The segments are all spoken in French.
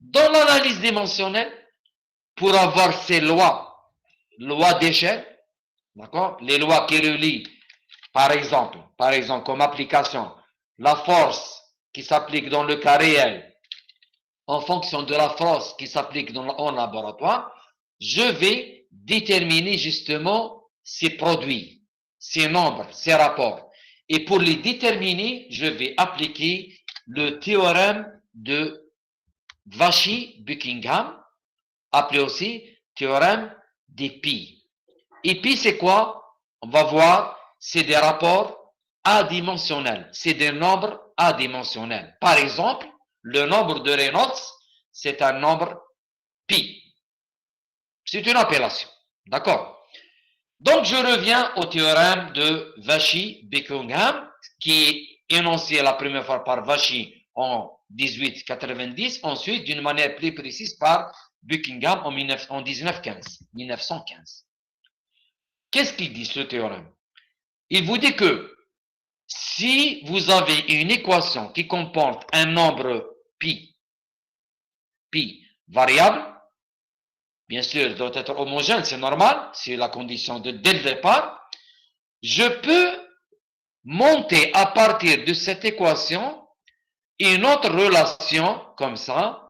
Dans l'analyse dimensionnelle, pour avoir ces lois d'échelle, d'accord, les lois qui relient, par exemple, comme application, la force qui s'applique dans le cas réel en fonction de la force qui s'applique en laboratoire, je vais déterminer justement ces produits, ces nombres, ces rapports. Et pour les déterminer, je vais appliquer le théorème de Cauchy-Buckingham, appelé aussi théorème des pi. Et pi, c'est quoi? On va voir, c'est des rapports adimensionnels, c'est des nombres adimensionnels. Par exemple, le nombre de Reynolds, c'est un nombre pi. C'est une appellation. D'accord? Donc, je reviens au théorème de Cauchy-Buckingham, qui est énoncé la première fois par Cauchy en 1890, ensuite d'une manière plus précise par Buckingham en 1915. Qu'est-ce qu'il dit ce théorème? Il vous dit que si vous avez une équation qui comporte un nombre pi variable, bien sûr, il doit être homogène, c'est normal, c'est la condition dès le départ, je peux monter à partir de cette équation une autre relation comme ça,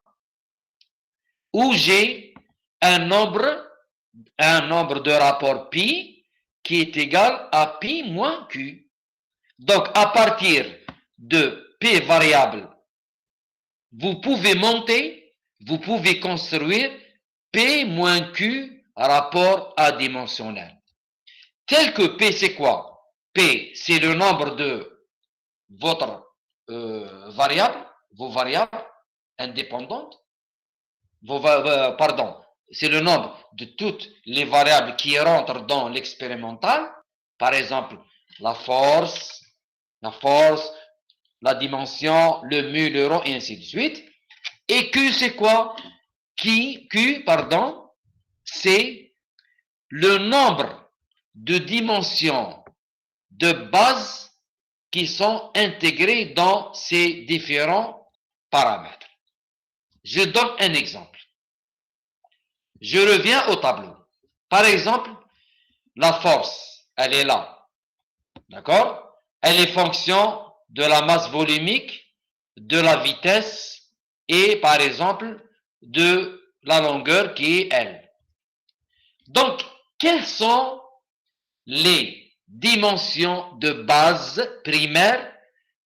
où j'ai un nombre de rapport pi qui est égal à pi moins q. Donc, à partir de p variable, vous pouvez monter, vous pouvez construire p moins q rapport adimensionnel. Tel que p, c'est quoi? P, c'est le nombre de votre variable, vos variables indépendantes. Pardon, c'est le nombre de toutes les variables qui rentrent dans l'expérimental. Par exemple, la force, la dimension, le mu, le rho, et ainsi de suite. Et Q, c'est quoi? Q, pardon, c'est le nombre de dimensions de base qui sont intégrées dans ces différents paramètres. Je donne un exemple. Je reviens au tableau. Par exemple, la force, elle est là. D'accord? Elle est fonction de la masse volumique, de la vitesse et, par exemple, de la longueur qui est L. Donc, quelles sont les dimensions de base primaires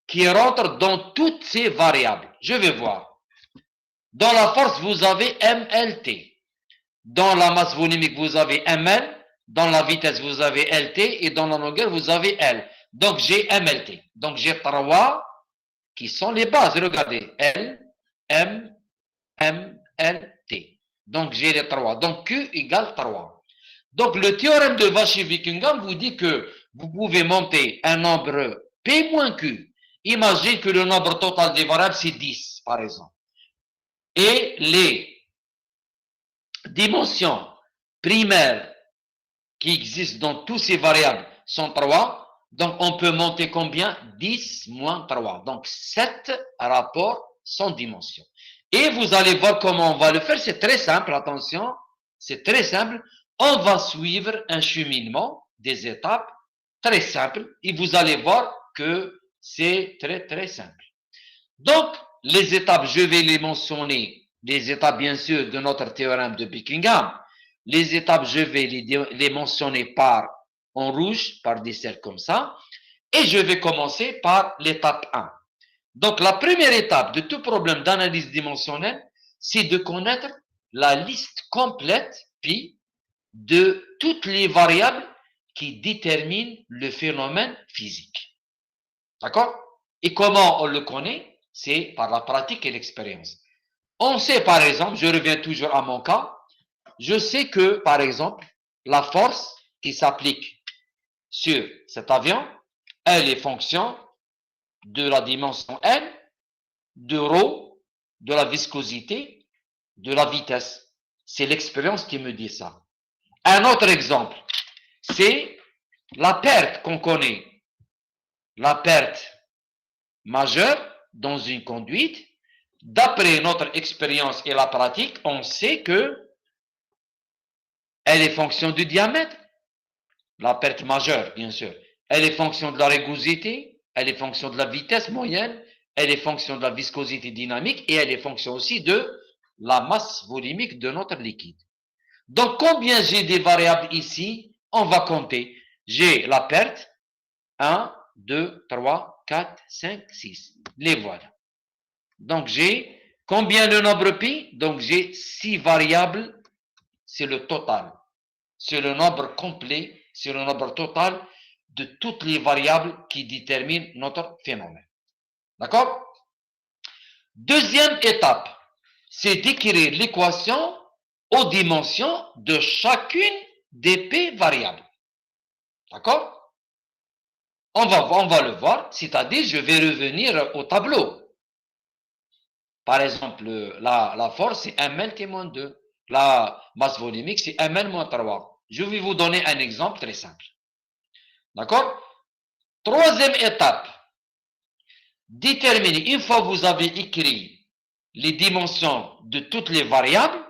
qui rentrent dans toutes ces variables? Je vais voir. Dans la force, vous avez MLT. Dans la masse volumique, vous avez ML. Dans la vitesse, vous avez LT. Et dans la longueur, vous avez L. Donc, j'ai MLT. Donc, j'ai 3 qui sont les bases. Regardez. L, M, L, T. Donc, j'ai les 3. Donc, Q égale 3. Donc, le théorème de Cauchy-Buckingham vous dit que vous pouvez monter un nombre P moins Q. Imagine que le nombre total des variables, c'est 10, par exemple. Et les dimensions primaires qui existent dans toutes ces variables sont 3. Donc, on peut monter combien? 10 moins 3. Donc, 7 rapports sans dimension. Et vous allez voir comment on va le faire. C'est très simple, attention. C'est très simple. On va suivre un cheminement des étapes très simple. Et vous allez voir que c'est très, très simple. Donc, les étapes, je vais les mentionner. Les étapes, bien sûr, de notre théorème de Buckingham. Les étapes, je vais les mentionner en rouge, par des cercles comme ça. Et je vais commencer par l'étape 1. Donc, la première étape de tout problème d'analyse dimensionnelle, c'est de connaître la liste complète, pi, de toutes les variables qui déterminent le phénomène physique. D'accord? Et comment on le connaît? C'est par la pratique et l'expérience. On sait, par exemple, je reviens toujours à mon cas, je sais que, par exemple, la force qui s'applique sur cet avion, elle est fonction de la dimension L, de ρ, de la viscosité, de la vitesse. C'est l'expérience qui me dit ça. Un autre exemple, c'est la perte qu'on connaît. La perte majeure dans une conduite, d'après notre expérience et la pratique, on sait que elle est fonction du diamètre, la perte majeure, bien sûr. Elle est fonction de la rugosité, elle est fonction de la vitesse moyenne, elle est fonction de la viscosité dynamique et elle est fonction aussi de la masse volumique de notre liquide. Donc, combien j'ai des variables ici? On va compter. J'ai la perte, 1, 2, 3, 4, 5, 6. Les voilà. Donc, j'ai combien le nombre pi? Donc, j'ai 6 variables. C'est le total. C'est le nombre complet, c'est le nombre total de toutes les variables qui déterminent notre phénomène. D'accord? Deuxième étape, c'est d'écrire l'équation aux dimensions de chacune des p variables. D'accord? On va le voir, c'est-à-dire je vais revenir au tableau. Par exemple, la force, c'est ml moins 2. La masse volumique, c'est ml moins 3. Je vais vous donner un exemple très simple. D'accord? Troisième étape, déterminer, une fois que vous avez écrit les dimensions de toutes les variables,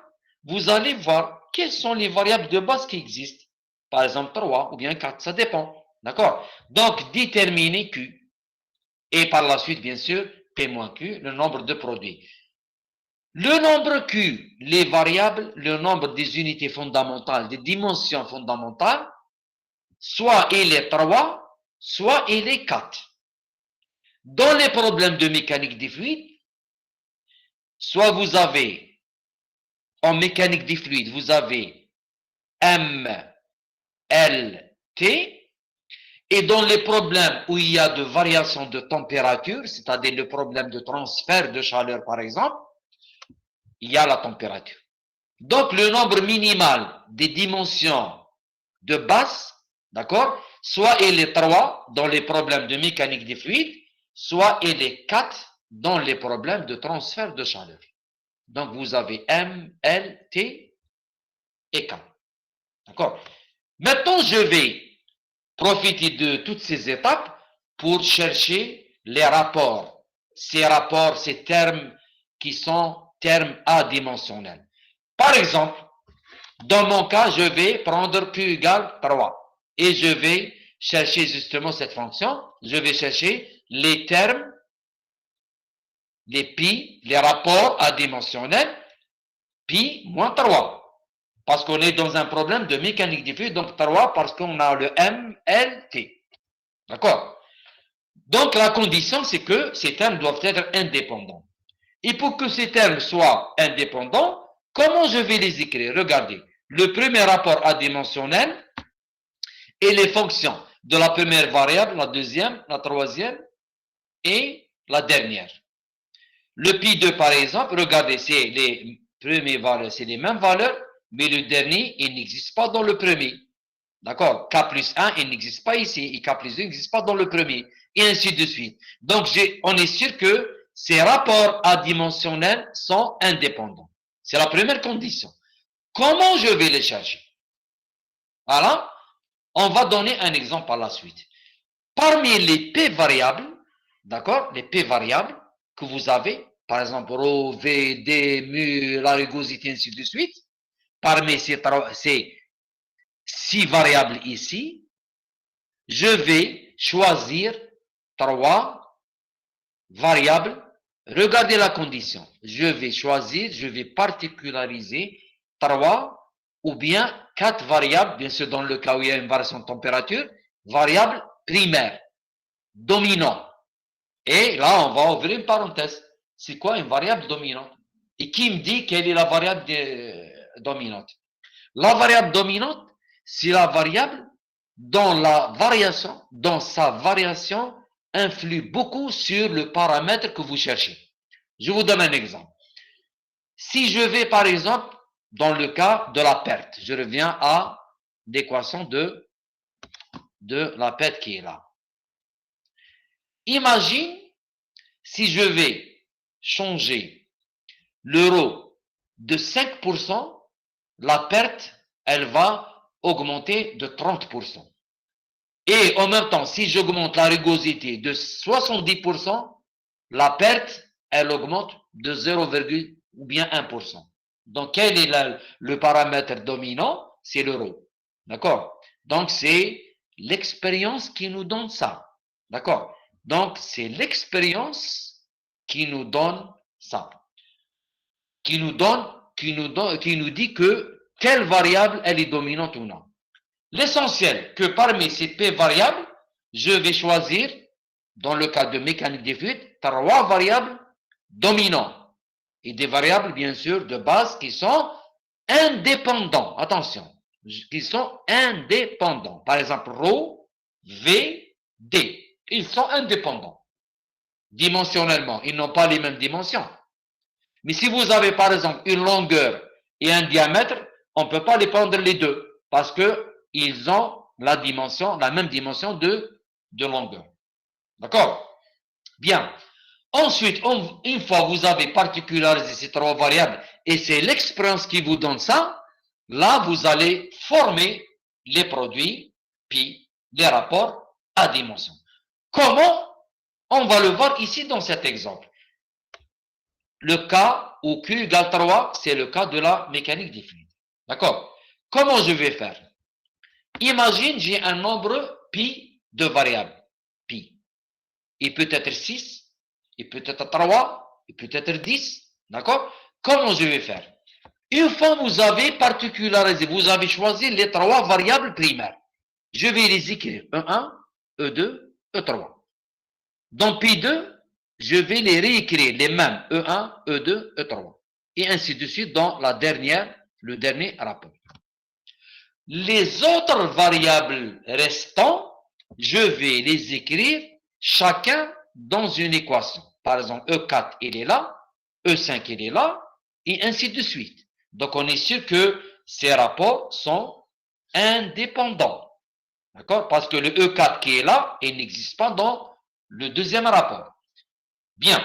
vous allez voir quelles sont les variables de base qui existent. Par exemple, 3 ou bien 4, ça dépend. D'accord? Donc, déterminer Q. Et par la suite, bien sûr, P moins Q, le nombre de produits. Le nombre Q, les variables, le nombre des unités fondamentales, des dimensions fondamentales, soit il est 3, soit il est 4. Dans les problèmes de mécanique des fluides, soit vous avez, en mécanique des fluides, vous avez M, L, T, et dans les problèmes où il y a de variation de température, c'est-à-dire le problème de transfert de chaleur par exemple, il y a la température. Donc le nombre minimal des dimensions de base, d'accord, soit il est 3 dans les problèmes de mécanique des fluides, soit il est 4 dans les problèmes de transfert de chaleur. Donc vous avez M, L, T et K. D'accord? Maintenant, je vais profiter de toutes ces étapes pour chercher les rapports. Ces rapports, ces termes qui sont termes adimensionnels. Par exemple, dans mon cas, je vais prendre Q égale 3 et je vais chercher justement cette fonction. Je vais chercher les termes, les pi, les rapports adimensionnels, pi moins 3. Parce qu'on est dans un problème de mécanique des fluides, donc 3 parce qu'on a le M, L, T. D'accord? Donc la condition, c'est que ces termes doivent être indépendants. Et pour que ces termes soient indépendants, comment je vais les écrire? Regardez, le premier rapport adimensionnel et les fonctions de la première variable, la deuxième, la troisième et la dernière. Le pi2, par exemple, regardez, c'est les premières valeurs, c'est les mêmes valeurs, mais le dernier, il n'existe pas dans le premier. D'accord? K plus 1, il n'existe pas ici, et K plus 2 n'existe pas dans le premier, et ainsi de suite. Donc, on est sûr que ces rapports adimensionnels sont indépendants. C'est la première condition. Comment je vais les chercher? Voilà. On va donner un exemple par la suite. Parmi les P variables, d'accord, les P variables que vous avez, par exemple, ρ, V, D, mu, la rugosité, ainsi de suite, parmi ces 6 variables ici, je vais choisir 3 variables. Regardez la condition. Je vais choisir, je vais particulariser 3 ou bien 4 variables, bien sûr dans le cas où il y a une variation de température, variables primaires, dominantes. Et là, on va ouvrir une parenthèse. C'est quoi une variable dominante? Et qui me dit quelle est la variable dominante? La variable dominante, c'est la variable dont sa variation influe beaucoup sur le paramètre que vous cherchez. Je vous donne un exemple. Si je vais, par exemple, dans le cas de la perte, je reviens à l'équation de la perte qui est là. Imagine si je vais changer l'euro de 5%, la perte, elle va augmenter de 30%. Et en même temps, si j'augmente la rugosité de 70%, la perte, elle augmente de 0, ou bien 1%. Donc, quel est le paramètre dominant? C'est l'euro. D'accord? Donc, c'est l'expérience qui nous donne ça. D'accord? Donc, c'est l'expérience qui nous donne ça. Qui nous dit que telle variable, elle est dominante ou non. L'essentiel, que parmi ces P variables, je vais choisir, dans le cas de mécanique des fluides, 3 variables dominantes. Et des variables, bien sûr, de base qui sont indépendants. Attention, qui sont indépendants. Par exemple, ρ, V, D. Ils sont indépendants. Dimensionnellement, ils n'ont pas les mêmes dimensions. Mais si vous avez, par exemple, une longueur et un diamètre, on ne peut pas les prendre les deux parce qu'ils ont la même dimension de longueur. D'accord? Bien. Ensuite, une fois que vous avez particularisé ces 3 variables et c'est l'expérience qui vous donne ça, là, vous allez former les produits, puis les rapports à dimension. Comment? On va le voir ici dans cet exemple. Le cas où Q égale 3, c'est le cas de la mécanique des fluides. D'accord? Comment je vais faire? Imagine, j'ai un nombre pi de variables. Pi. Il peut être 6, il peut être 3, il peut être 10. D'accord? Comment je vais faire? Une fois que vous avez particularisé, vous avez choisi les 3 variables primaires. Je vais les écrire. E1, E2, E3. Dans Pi2, je vais les réécrire, les mêmes, E1, E2, E3. Et ainsi de suite dans le dernier rapport. Les autres variables restantes, je vais les écrire chacun dans une équation. Par exemple, E4, il est là, E5, il est là, et ainsi de suite. Donc, on est sûr que ces rapports sont indépendants. D'accord? Parce que le E4 qui est là, il n'existe pas dans le deuxième rapport. Bien.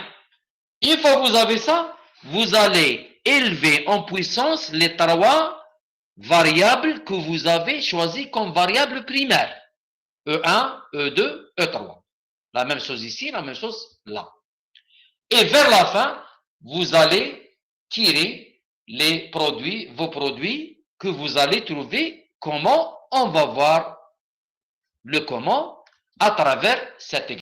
Une fois que vous avez ça, vous allez élever en puissance les 3 variables que vous avez choisies comme variables primaires. E1, E2, E3. La même chose ici, la même chose là. Et vers la fin, vous allez tirer vos produits que vous allez trouver. Comment? On va voir le comment à travers cet exemple.